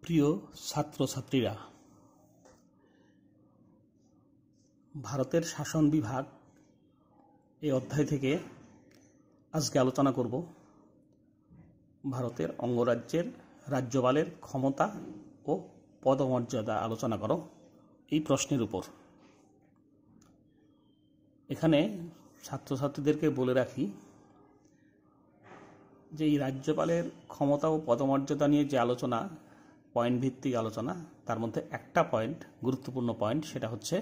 প্রিয় ছাত্রছাত্রীরা, ভারতের শাসন বিভাগ এই অধ্যায় থেকে আজকে আলোচনা করব ভারতের অঙ্গরাজ্যের রাজ্যপালের ক্ষমতা ও পদমর্যাদা আলোচনা করো এই প্রশ্নের উপর। এখানে ছাত্রছাত্রীদেরকে বলে রাখি যে এই রাজ্যপালের ক্ষমতা ও পদমর্যাদা নিয়ে যে আলোচনা, পয়েন্ট ভিত্তিক আলোচনা, তার মধ্যে একটা পয়েন্ট, গুরুত্বপূর্ণ পয়েন্ট, সেটা হচ্ছে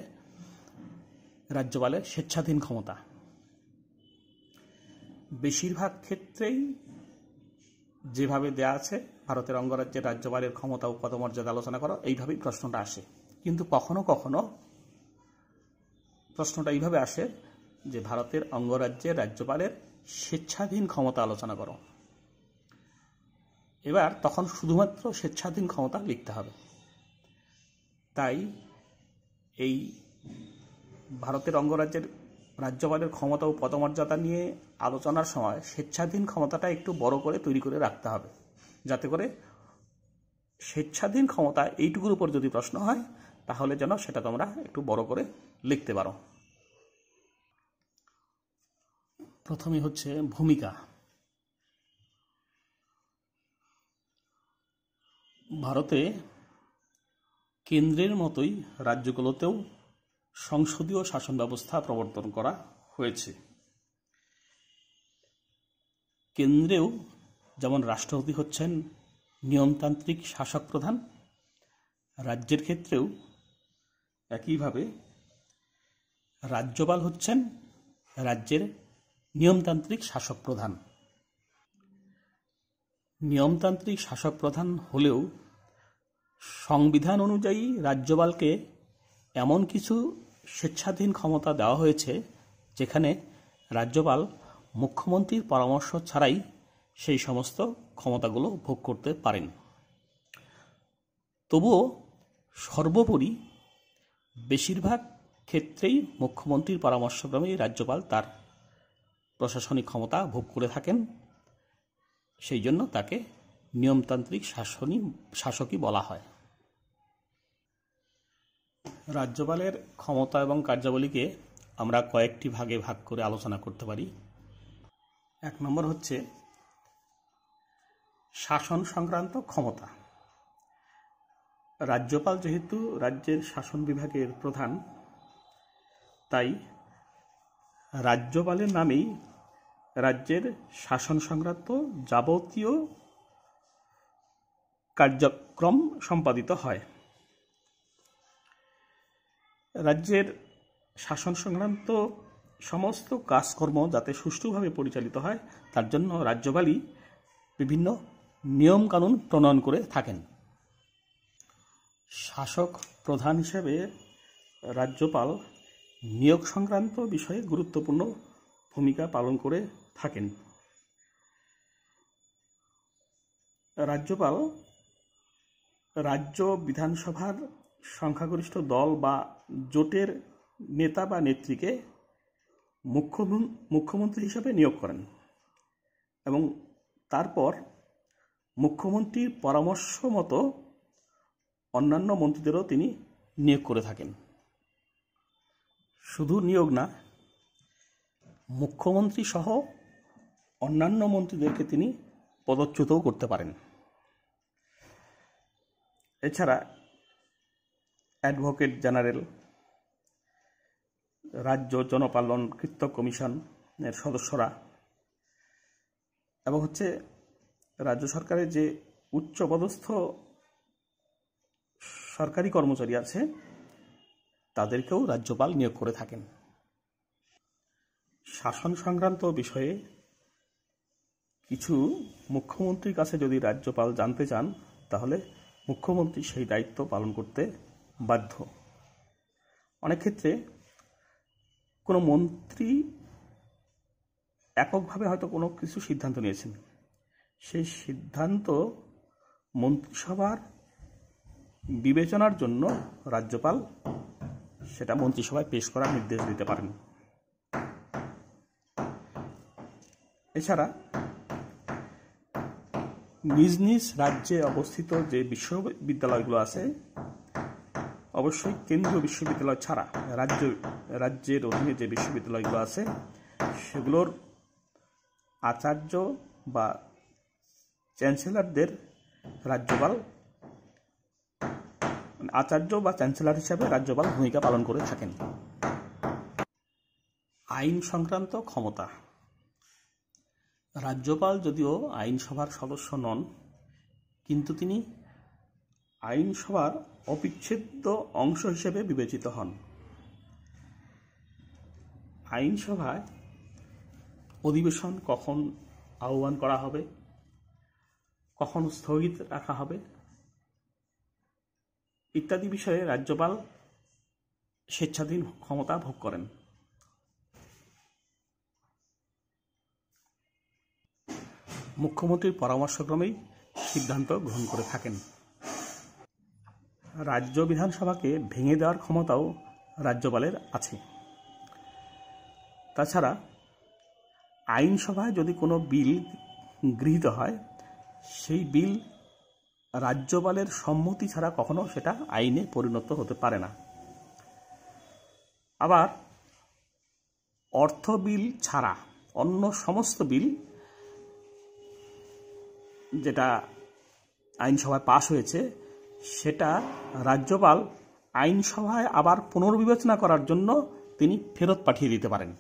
রাজ্যপালের স্বেচ্ছাধীন ক্ষমতা। বেশিরভাগ ক্ষেত্রেই যেভাবে দেয়া আছে ভারতের অঙ্গরাজ্যের রাজ্যপালের ক্ষমতা ও পদমর্যাদা আলোচনা করো, এইভাবেই প্রশ্নটা আসে। কিন্তু কখনো কখনো প্রশ্নটা এইভাবে আসে যে ভারতের অঙ্গরাজ্যের রাজ্যপালের স্বেচ্ছাধীন ক্ষমতা আলোচনা করো। এবার তখন শুধুমাত্র স্বেচ্ছাধীন ক্ষমতা লিখতে হবে। তাই এই ভারতের অঙ্গরাজ্যের রাজ্যপালের ক্ষমতা ও পদমর্যাদা নিয়ে আলোচনার সময় স্বেচ্ছাধীন ক্ষমতাটা একটু বড় করে তৈরি করে রাখতে হবে, যাতে করে স্বেচ্ছাধীন ক্ষমতা এইটুকুর উপর যদি প্রশ্ন হয় তাহলে যেন সেটা তোমরা একটু বড় করে লিখতে পারো। প্রথমে হচ্ছে ভূমিকা। ভারতে কেন্দ্রের মতোই রাজ্যগুলোতেও সংসদীয় শাসন ব্যবস্থা প্রবর্তন করা হয়েছে। কেন্দ্রেও যেমন রাষ্ট্রপতি হচ্ছেন নিয়মতান্ত্রিক শাসক প্রধান, রাজ্যের ক্ষেত্রেও একইভাবে রাজ্যপাল হচ্ছেন রাজ্যের নিয়মতান্ত্রিক শাসক প্রধান। নিয়মতান্ত্রিক শাসক প্রধান হলেও সংবিধান অনুযায়ী রাজ্যপালকে এমন কিছু স্বেচ্ছাধীন ক্ষমতা দেওয়া হয়েছে যেখানে রাজ্যপাল মুখ্যমন্ত্রীর পরামর্শ ছাড়াই সেই সমস্ত ক্ষমতাগুলো ভোগ করতে পারেন। তবুও সর্বোপরি বেশিরভাগ ক্ষেত্রেই মুখ্যমন্ত্রীর পরামর্শক্রমেই রাজ্যপাল তার প্রশাসনিক ক্ষমতা ভোগ করে থাকেন। সেই জন্য তাকে নিয়মতান্ত্রিক শাসকই বলা হয়। রাজ্যপালের ক্ষমতা এবং কার্যাবলীকে আমরা কয়েকটি ভাগে ভাগ করে আলোচনা করতে পারি। এক নম্বর হচ্ছে শাসন সংক্রান্ত ক্ষমতা। রাজ্যপাল যেহেতু রাজ্যের শাসন বিভাগের প্রধান, তাই রাজ্যপালের নামেই রাজ্যের শাসন সংক্রান্ত যাবতীয় কার্যক্রম সম্পাদিত হয়। রাজ্যের শাসন সংক্রান্ত সমস্ত কাজকর্ম যাতে সুষ্ঠুভাবে পরিচালিত হয় তার জন্য রাজ্যপালই বিভিন্ন নিয়মকানুন প্রণয়ন করে থাকেন। শাসক প্রধান হিসেবে রাজ্যপাল নিয়োগ সংক্রান্ত বিষয়ে গুরুত্বপূর্ণ ভূমিকা পালন করে থাকেন। রাজ্যপাল রাজ্য বিধানসভার সংখ্যাগরিষ্ঠ দল বা জোটের নেতা বা নেত্রীকে মুখ্যমন্ত্রী হিসেবে নিয়োগ করেন এবং তারপর মুখ্যমন্ত্রীর পরামর্শ মতো অন্যান্য মন্ত্রীদেরও তিনি নিয়োগ করে থাকেন। শুধু নিয়োগ না, মুখ্যমন্ত্রী সহ অন্যান্য মন্ত্রীদেরকে তিনি পদচ্যুতও করতে পারেন। এছাড়া অ্যাডভোকেট জেনারেল, রাজ্য জনপালন কৃত্য কমিশনের সদস্যরা এবং রাজ্য সরকারের যে উচ্চপদস্থ সরকারি কর্মচারী আছে তাদেরকেও রাজ্যপাল নিয়োগ করে থাকেন। শাসন সংক্রান্ত বিষয়ে কিছু মুখ্যমন্ত্রীর কাছে যদি রাজ্যপাল জানতে চান তাহলে মুখ্যমন্ত্রী সেই দায়িত্ব পালন করতে বাধ্য। অনেক ক্ষেত্রে কোনো মন্ত্রী এককভাবে হয়তো কোনো কিছু সিদ্ধান্ত নিয়েছেন, সেই সিদ্ধান্ত মন্ত্রিসভার বিবেচনার জন্য রাজ্যপাল সেটা মন্ত্রিসভায় পেশ করার নির্দেশ দিতে পারেন। এছাড়া নিজ নিজ রাজ্যে অবস্থিত যে বিশ্ববিদ্যালয়গুলো আছে, অবশ্যই কেন্দ্রীয় বিশ্ববিদ্যালয় ছাড়া রাজ্যের অধীনে যে বিশ্ববিদ্যালয়গুলো আছে সেগুলোর আচার্য বা চ্যান্সেলরদের রাজ্যপাল আচার্য বা চ্যান্সেলর হিসাবে রাজ্যপাল ভূমিকা পালন করে থাকেন। আইন সংক্রান্ত ক্ষমতা। রাজ্যপাল যদিও আইনসভার সদস্য নন, কিন্তু তিনি আইনসভার অবিচ্ছেদ্য অংশ হিসেবে বিবেচিত হন। আইনসভায় অধিবেশন কখন আহ্বান করা হবে, কখন স্থগিত রাখা হবে ইত্যাদি বিষয়ে রাজ্যপাল স্বেচ্ছাধীন ক্ষমতা ভোগ করেন। মুখ্যমন্ত্রীর পরামর্শক্রমেই সিদ্ধান্ত গ্রহণ করে থাকেন। রাজ্য বিধানসভাকে ভেঙে দেওয়ার ক্ষমতাও রাজ্যপালের আছে। তাছাড়া আইনসভায় যদি কোনো বিল গৃহীত হয়, সেই বিল রাজ্যপালের সম্মতি ছাড়া কখনো সেটা আইনে পরিণত হতে পারে না। আবার অর্থ বিল ছাড়া অন্য সমস্ত বিল যেটা আইনসভায় পাশ হয়েছে, সেটা রাজ্যপাল আইনসভায় আবার পুনর্বিবেচনা করার জন্য তিনি ফেরত পাঠিয়ে দিতে পারেন।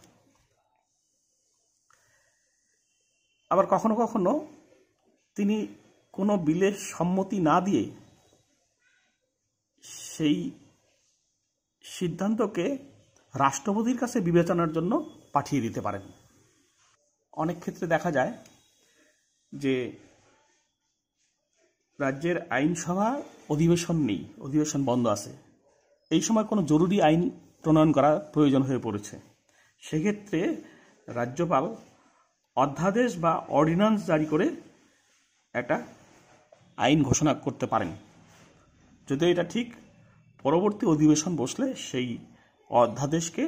আবার কখনো কখনো তিনি কোনো বিলের সম্মতি না দিয়ে সেই সিদ্ধান্তকে রাষ্ট্রপতির কাছে বিবেচনার জন্য পাঠিয়ে দিতে পারেন। অনেক ক্ষেত্রে দেখা যায় যে রাজ্যের আইনসভা অধিবেশন নেই, অধিবেশন বন্ধ আছে, এই সময় কোনো জরুরি আইন প্রণয়ন করা প্রয়োজন হয়ে পড়েছে। সেক্ষেত্রে রাজ্যপাল অধ্যাদেশ বা অর্ডিন্যান্স জারি করে একটা আইন ঘোষণা করতে পারেন। যদি এটা ঠিক, পরবর্তী অধিবেশন বসলে সেই অধ্যাদেশকে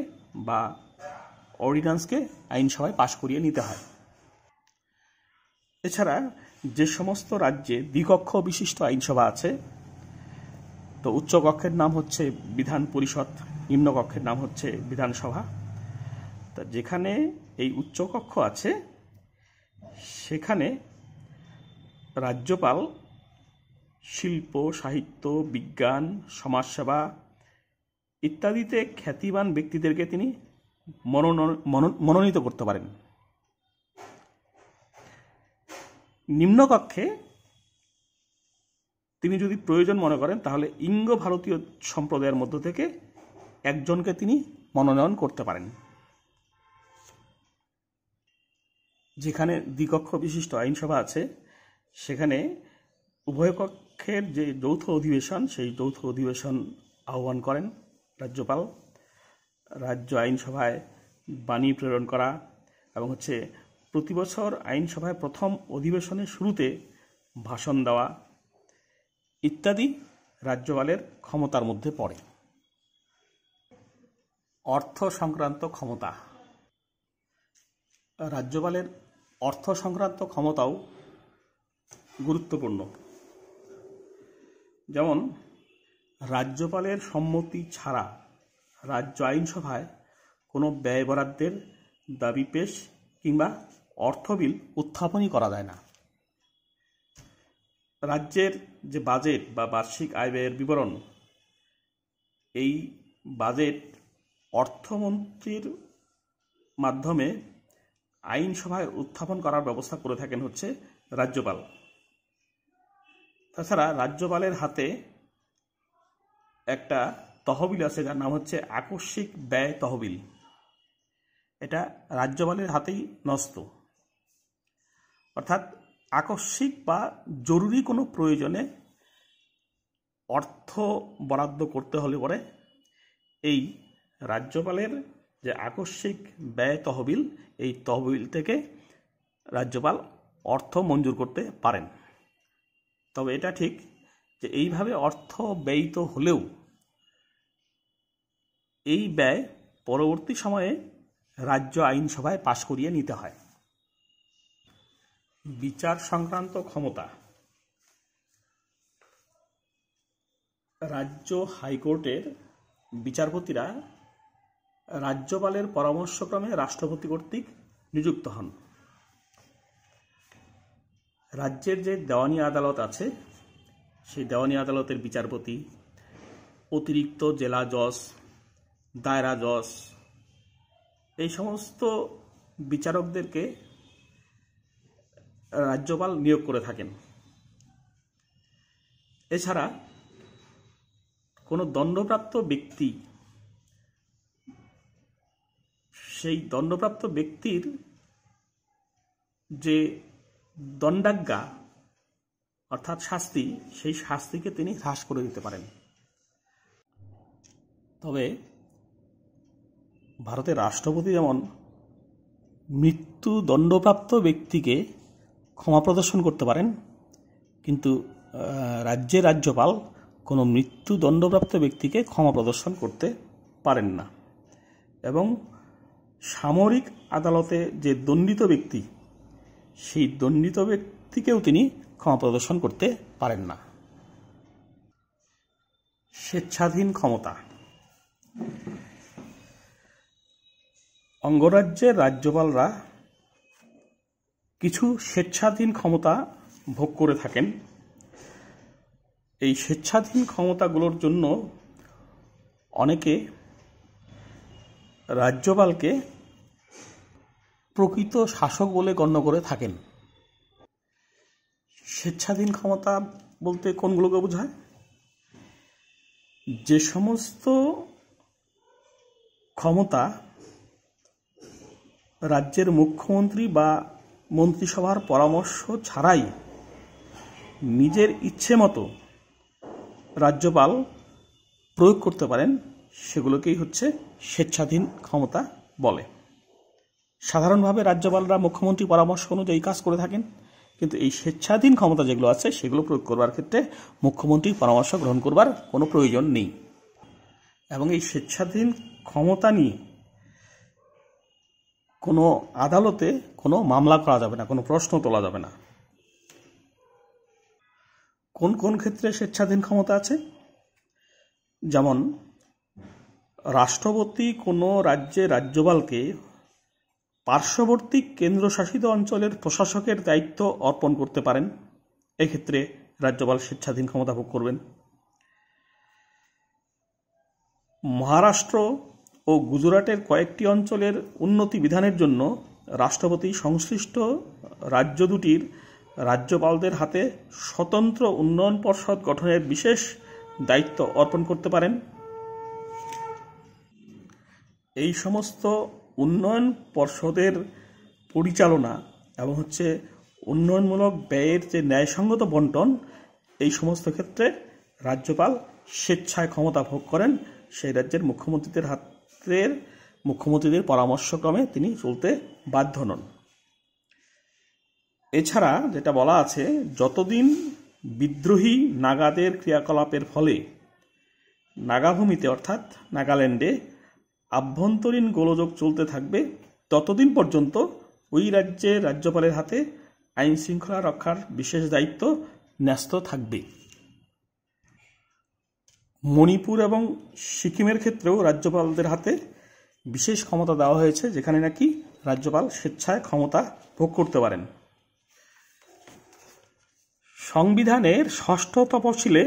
বা অর্ডিন্যান্সকে আইনসভায় পাশ করিয়ে নিতে হয়। এছাড়া যে সমস্ত রাজ্যে দ্বিকক্ষ বিশিষ্ট আইনসভা আছে, তো উচ্চকক্ষের নাম হচ্ছে বিধান পরিষদ, নিম্নকক্ষের নাম হচ্ছে বিধানসভা। তা যেখানে এই উচ্চকক্ষ আছে সেখানে রাজ্যপাল শিল্প, সাহিত্য, বিজ্ঞান, সমাজসেবা ইত্যাদিতে খ্যাতিমান ব্যক্তিদেরকে তিনি মনোনীত করতে পারেন। নিম্নকক্ষে তিনি যদি প্রয়োজন মনে করেন তাহলে ইঙ্গ ভারতীয় সম্প্রদায়ের মধ্য থেকে একজনকে তিনি মনোনয়ন করতে পারেন। যেখানে দ্বিকক্ষ বিশিষ্ট আইনসভা আছে সেখানে উভয় কক্ষের যে যৌথ অধিবেশন, সেই যৌথ অধিবেশন আহ্বান করেন রাজ্যপাল। রাজ্য আইনসভায় বাণী প্রেরণ করা এবং প্রতি বছর আইনসভায় প্রথম অধিবেশনের শুরুতে ভাষণ দেওয়া ইত্যাদি রাজ্যপালের ক্ষমতার মধ্যে পড়ে। অর্থ সংক্রান্ত ক্ষমতা। রাজ্যপালের অর্থ সংক্রান্ত ক্ষমতাও গুরুত্বপূর্ণ। যেমন রাজ্যপালের সম্মতি ছাড়া রাজ্য আইনসভায় কোনো ব্যয় বরাদ্দের দাবি পেশ কিংবা অর্থ বিল উত্থাপনই করা যায় না। রাজ্যের যে বাজেট বা বার্ষিক আয় ব্যয়ের বিবরণ, এই বাজেট অর্থমন্ত্রীর মাধ্যমে আইনসভায় উত্থাপন করার ব্যবস্থা করে থাকেন রাজ্যপাল। তাছাড়া রাজ্যপালের হাতে একটা তহবিল আছে যার নাম আকস্মিক ব্যয় তহবিল। এটা রাজ্যপালের হাতেই ন্যস্ত। অর্থাৎ আকস্মিক বা জরুরি কোনো প্রয়োজনে অর্থ বরাদ্দ করতে হলে পরে এই রাজ্যপালের যে আকস্মিক ব্যয় তহবিল, এই তহবিল থেকে রাজ্যপাল অর্থ মঞ্জুর করতে পারেন। তবে এটা ঠিক যে এইভাবে অর্থ ব্যয়িত হলেও এই ব্যয় পরবর্তী সময়ে রাজ্য আইনসভায় পাশ করিয়ে নিতে হয়। বিচার সংক্রান্ত ক্ষমতা। রাজ্য হাইকোর্টের বিচারপতিরা রাজ্যপালের পরামর্শক্রমে রাষ্ট্রপতি কর্তৃক নিযুক্ত হন। রাজ্যের যে দেওয়ানি আদালত আছে সেই দেওয়ানি আদালতের বিচারপতি, অতিরিক্ত জেলা জজ, দায়রা জজ, এই সমস্ত বিচারকদেরকে রাজ্যপাল নিয়োগ করে থাকেন। এছাড়া কোনো দণ্ডপ্রাপ্ত ব্যক্তি, সেই দণ্ডপ্রাপ্ত ব্যক্তির যে দণ্ডাজ্ঞা অর্থাৎ শাস্তি, সেই শাস্তিকে তিনি হ্রাস করে দিতে পারেন। তবে ভারতের রাষ্ট্রপতি যেমন মৃত্যু দণ্ডপ্রাপ্ত ব্যক্তিকে ক্ষমা প্রদর্শন করতে পারেন, কিন্তু রাজ্যের রাজ্যপাল কোনো মৃত্যু দণ্ডপ্রাপ্ত ব্যক্তিকে ক্ষমা প্রদর্শন করতে পারেন না। এবং সামরিক আদালতে যে দণ্ডিত ব্যক্তি, সেই দণ্ডিত ব্যক্তিকেও তিনি ক্ষমা প্রদর্শন করতে পারেন না। স্বেচ্ছাধীন ক্ষমতা। অঙ্গরাজ্যের রাজ্যপালরা কিছু স্বেচ্ছাধীন ক্ষমতা ভোগ করে থাকেন। এই স্বেচ্ছাধীন ক্ষমতাগুলোর জন্য অনেকে রাজ্যপালকে প্রকৃত শাসক বলে গণ্য করে থাকেন। স্বেচ্ছাধীন ক্ষমতা বলতে কোনগুলোকে বোঝায়? যে সমস্ত ক্ষমতা রাজ্যের মুখ্যমন্ত্রী বা মন্ত্রিসভার পরামর্শ ছাড়াই নিজের ইচ্ছে মতো রাজ্যপাল প্রয়োগ করতে পারেন, সেগুলোকেই হচ্ছে স্বেচ্ছাধীন ক্ষমতা বলে। সাধারণভাবে রাজ্যপালরা মুখ্যমন্ত্রী পরামর্শ অনুযায়ী কাজ করে থাকেন, কিন্তু এই স্বেচ্ছাধীন ক্ষমতা যেগুলো আছে সেগুলো প্রয়োগ করবার ক্ষেত্রে মুখ্যমন্ত্রীর পরামর্শ গ্রহণ করবার কোনো প্রয়োজন নেই। এবং এই স্বেচ্ছাধীন ক্ষমতা নিয়ে কোনো আদালতে কোনো মামলা করা যাবে না, কোনো প্রশ্ন তোলা যাবে না। কোন কোন ক্ষেত্রে স্বেচ্ছাধীন ক্ষমতা আছে? যেমন রাষ্ট্রপতি কোনো রাজ্যের রাজ্যপালকে পার্শ্ববর্তী কেন্দ্রশাসিত অঞ্চলের প্রশাসকের দায়িত্ব অর্পণ করতে পারেন, এক্ষেত্রে রাজ্যপাল স্বেচ্ছাধীন ক্ষমতা ভোগ করবেন। মহারাষ্ট্র ও গুজরাটের কয়েকটি অঞ্চলের উন্নতি বিধানের জন্য রাষ্ট্রপতি সংশ্লিষ্ট রাজ্য দুটির রাজ্যপালদের হাতে স্বতন্ত্র উন্নয়ন পর্ষদ গঠনের বিশেষ দায়িত্ব অর্পণ করতে পারেন। এই সমস্ত উন্নয়ন পর্ষদের পরিচালনা এবং উন্নয়নমূলক ব্যয়ের যে ন্যায়সঙ্গত বন্টন, এই সমস্ত ক্ষেত্রে রাজ্যপাল স্বেচ্ছায় ক্ষমতা ভোগ করেন। সেই রাজ্যের মুখ্যমন্ত্রীদের পরামর্শক্রমে তিনি চলতে বাধ্য নন। এছাড়া যেটা বলা আছে, যতদিন বিদ্রোহী নাগাদের ক্রিয়াকলাপের ফলে নাগাভূমিতে অর্থাৎ নাগাল্যান্ডে আভ্যন্তরীণ গোলযোগ চলতে থাকবে, ততদিন পর্যন্ত ওই রাজ্যের রাজ্যপালের হাতে আইন শৃঙ্খলা রক্ষার বিশেষ দায়িত্ব ন্যস্ত থাকবে। মণিপুর এবং সিকিমের ক্ষেত্রেও রাজ্যপালদের হাতে বিশেষ ক্ষমতা দেওয়া হয়েছে, যেখানে নাকি রাজ্যপাল স্বেচ্ছায় ক্ষমতা ভোগ করতে পারেন। সংবিধানের ৬ষ্ঠ তফসিলে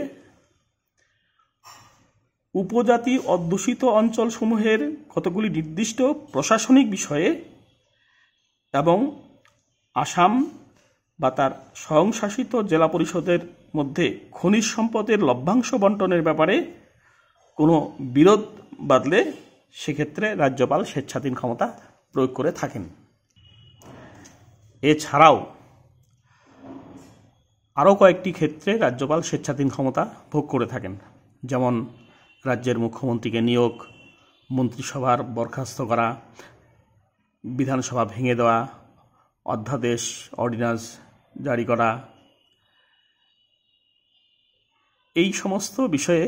উপজাতি অধ্যুষিত অঞ্চলসমূহের কতগুলি নির্দিষ্ট প্রশাসনিক বিষয়ে এবং আসাম বা তার স্বয়ংশাসিত জেলা পরিষদের মধ্যে খনিজ সম্পদের লভ্যাংশ বন্টনের ব্যাপারে কোনো বিরোধ বাধলে সেক্ষেত্রে রাজ্যপাল স্বেচ্ছাধীন ক্ষমতা প্রয়োগ করে থাকেন। এছাড়াও আরও কয়েকটি ক্ষেত্রে রাজ্যপাল স্বেচ্ছাধীন ক্ষমতা ভোগ করে থাকেন, যেমন রাজ্যের মুখ্যমন্ত্রীকে নিয়োগ, মন্ত্রিসভার বরখাস্ত করা, বিধানসভা ভেঙে দেওয়া, অধ্যাদেশ অর্ডিন্যান্স জারি করা। এই সমস্ত বিষয়ে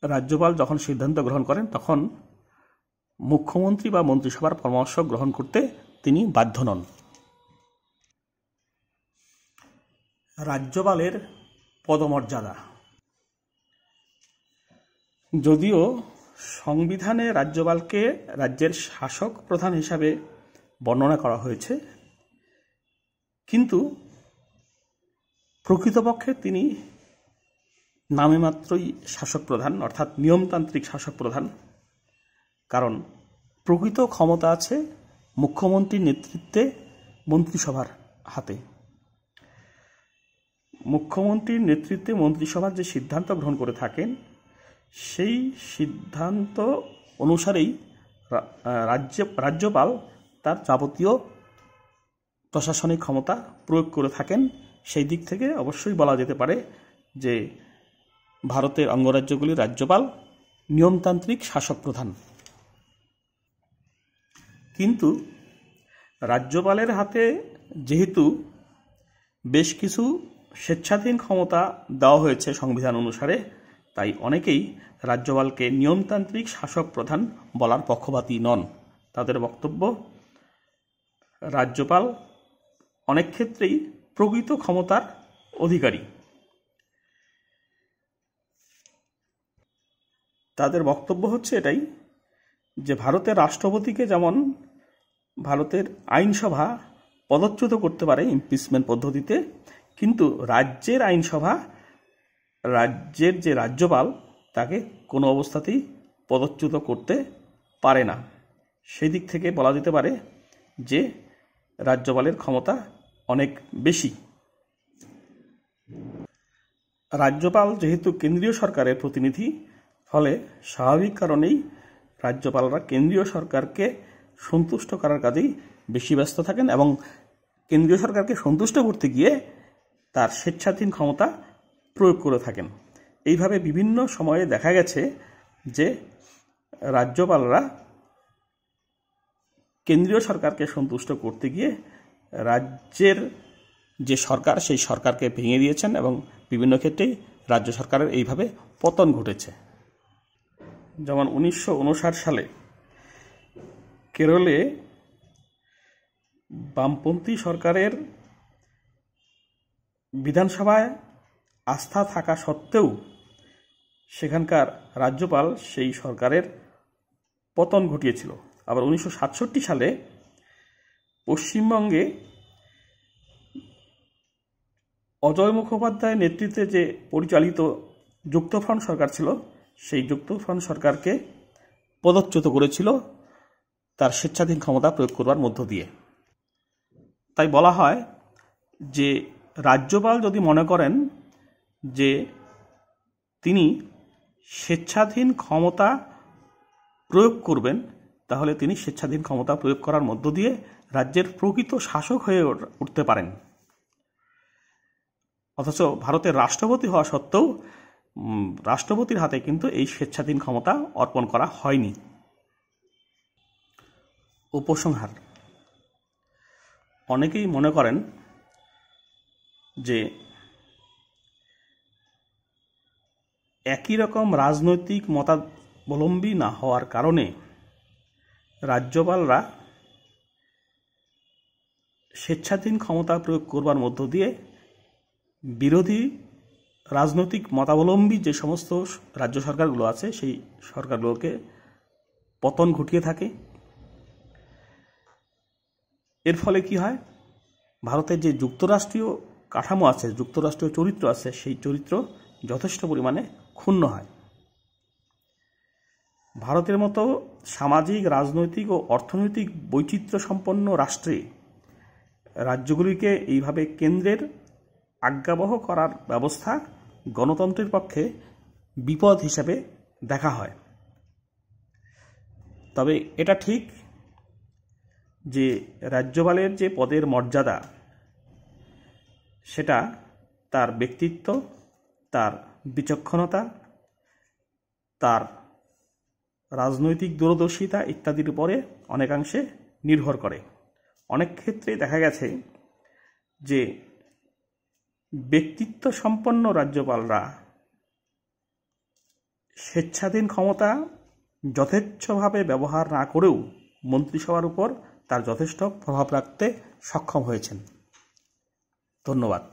রাজ্যপাল যখন সিদ্ধান্ত গ্রহণ করেন, তখন মুখ্যমন্ত্রী বা মন্ত্রিসভার পরামর্শ গ্রহণ করতে তিনি বাধ্য নন। রাজ্যপালের পদমর্যাদা। যদিও সংবিধানে রাজ্যপালকে রাজ্যের শাসক প্রধান হিসাবে বর্ণনা করা হয়েছে, কিন্তু প্রকৃতপক্ষে তিনি নামে মাত্রই শাসক প্রধান, অর্থাৎ নিয়মতান্ত্রিক শাসক প্রধান। কারণ প্রকৃত ক্ষমতা আছে মুখ্যমন্ত্রীর নেতৃত্বে মন্ত্রিসভার হাতে। মুখ্যমন্ত্রীর নেতৃত্বে মন্ত্রিসভার যে সিদ্ধান্ত গ্রহণ করে থাকেন, সেই সিদ্ধান্ত অনুসারেই রাজ্যপাল তার যাবতীয় প্রশাসনিক ক্ষমতা প্রয়োগ করে থাকেন। সেই দিক থেকে অবশ্যই বলা যেতে পারে যে ভারতের অঙ্গরাজ্যগুলির রাজ্যপাল নিয়মতান্ত্রিক শাসক প্রধান। কিন্তু রাজ্যপালের হাতে যেহেতু বেশ কিছু স্বেচ্ছাধীন ক্ষমতা দেওয়া হয়েছে সংবিধান অনুসারে, তাই অনেকেই রাজ্যপালকে নিয়মতান্ত্রিক শাসক প্রধান বলার পক্ষপাতী নন। তাদের বক্তব্য, রাজ্যপাল অনেক ক্ষেত্রেই প্রকৃত ক্ষমতার অধিকারী। তাদের বক্তব্য হচ্ছে এটাই যে ভারতের রাষ্ট্রপতিকে যেমন ভারতের আইনসভা পদচ্যুত করতে পারে ইমপিচমেন্ট পদ্ধতিতে, কিন্তু রাজ্যের আইনসভা, রাজ্যের যে রাজ্যপাল, তাকে কোনো অবস্থাতেই পদচ্যুত করতে পারে না। সেই দিক থেকে বলা যেতে পারে যে রাজ্যপালের ক্ষমতা অনেক বেশি। রাজ্যপাল যেহেতু কেন্দ্রীয় সরকারের প্রতিনিধি, ফলে স্বাভাবিক কারণেই রাজ্যপালরা কেন্দ্রীয় সরকারকে সন্তুষ্ট করার কাজেই বেশি ব্যস্ত থাকেন এবং কেন্দ্রীয় সরকারকে সন্তুষ্ট করতে গিয়ে তার স্বেচ্ছাধীন ক্ষমতা প্রয়োগ করে থাকেন। এইভাবে বিভিন্ন সময়ে দেখা গেছে যে রাজ্যপালরা কেন্দ্রীয় সরকারকে সন্তুষ্ট করতে গিয়ে রাজ্যের যে সরকার, সেই সরকারকে ভেঙে দিয়েছেন এবং বিভিন্ন ক্ষেত্রেই রাজ্য সরকারের এইভাবে পতন ঘটেছে। যেমন 1959 সালে কেরলে বামপন্থী সরকারের বিধানসভায় আস্থা থাকা সত্ত্বেও সেখানকার রাজ্যপাল সেই সরকারের পতন ঘটিয়েছিল। আবার 1967 সালে পশ্চিমবঙ্গে অজয় মুখোপাধ্যায়ের নেতৃত্বে যে পরিচালিত যুক্তফ্রন্ট সরকার ছিল, সেই যুক্তফ্রন্ট সরকারকে পদচ্যুত করেছিল তার স্বেচ্ছাধীন ক্ষমতা প্রয়োগ করবার মধ্য দিয়ে। তাই বলা হয় যে রাজ্যপাল যদি মনে করেন যে তিনি স্বেচ্ছাধীন ক্ষমতা প্রয়োগ করবেন, তাহলে তিনি স্বেচ্ছাধীন ক্ষমতা প্রয়োগ করার মধ্য দিয়ে রাজ্যের প্রকৃত শাসক হয়ে উঠতে পারেন। অথচ ভারতের রাষ্ট্রপতি হওয়া সত্ত্বেও রাষ্ট্রপতির হাতে কিন্তু এই স্বেচ্ছাধীন ক্ষমতা অর্পণ করা হয়নি। উপসংহার: অনেকেই মনে করেন যে একই রকম রাজনৈতিক মতাবলম্বী না হওয়ার কারণে রাজ্যপালরা স্বেচ্ছাধীন ক্ষমতা প্রয়োগ করবার মধ্য দিয়ে বিরোধী রাজনৈতিক মতাবলম্বী যে সমস্ত রাজ্য সরকারগুলো আছে, সেই সরকারগুলোকে পতন ঘটিয়ে থাকে। এর ফলে কি হয়, ভারতের যে যুক্তরাষ্ট্রীয় কাঠামো আছে, যুক্তরাষ্ট্রীয় চরিত্র আছে, সেই চরিত্র যথেষ্ট পরিমাণে ক্ষুণ্ণ হয়। ভারতের মতো সামাজিক, রাজনৈতিক ও অর্থনৈতিক বৈচিত্র্য সম্পন্ন রাষ্ট্রে রাজ্যগুলিকে এইভাবে কেন্দ্রের আজ্ঞাবহ করার ব্যবস্থা গণতন্ত্রের পক্ষে বিপদ হিসাবে দেখা হয়। তবে এটা ঠিক যে রাজ্যপালের যে পদের মর্যাদা, সেটা তার ব্যক্তিত্ব, তার বিচক্ষণতা, তার রাজনৈতিক দূরদর্শিতা ইত্যাদির উপরে অনেকাংশে নির্ভর করে। অনেক ক্ষেত্রে দেখা গেছে যে ব্যক্তিত্ব সম্পন্ন রাজ্যপালরা স্বেচ্ছাধীন ক্ষমতা যথেচ্ছভাবে ব্যবহার না করেও মন্ত্রিসভার উপর তার যথেষ্ট প্রভাব রাখতে সক্ষম হয়েছেন। ধন্যবাদ।